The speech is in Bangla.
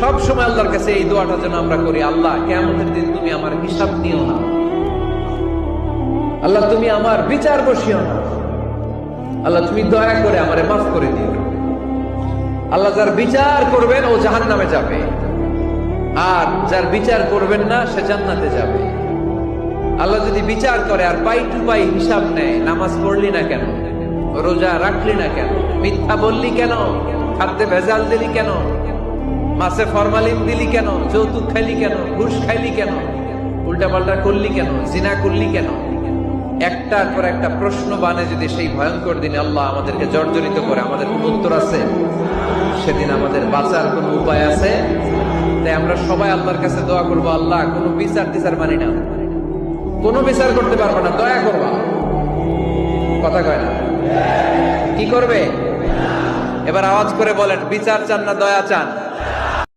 সব সময় আল্লাহর কাছে এই দোয়াটা যেন আমরা করি, আল্লাহ কিয়ামতের দিন তুমি আমার হিসাব নিও না, আল্লাহ তুমি আমার বিচার বসিও না, আল্লাহ তুমি দয়া করে আমারে মাফ করে দিও। আল্লাহ যার বিচার করবেন ও জাহান্নামে যাবে, আর যার বিচার করবেন না সে জান্নাতে যাবে। আল্লাহ যদি বিচার করে আর পাই টু পাই হিসাব নেয়, নামাজ পড়লি না কেন, রোজা রাখলি না কেন, মিথ্যা বললি কেন, খাদ্যে ভেজাল দিলি কেন, মাছে ফরমালিন দিলি কেন, যৌতুক খাইলি কেন, ঘুষ খাইলি কেন, উল্টাপাল্টা করলি কেন, জিনা করলি কেন, একটার পর একটা প্রশ্ন বানে যদি সেই ভয়ঙ্কর দিনে আল্লাহ আমাদেরকে জর্জরিত করে, আমাদের কোনো উত্তর আছে? সেদিন আমাদের বাঁচার কোনো উপায় আছে? তাই আমরা সবাই আল্লাহর কাছে দোয়া করবো, আল্লাহ কোনো বিচার টিচার মানি না, কোনো বিচার করতে পারবো না, দয়া করবা। কথা কয় না? কি করবে? এবার আওয়াজ করে বলেন, বিচার চান না দয়া চান?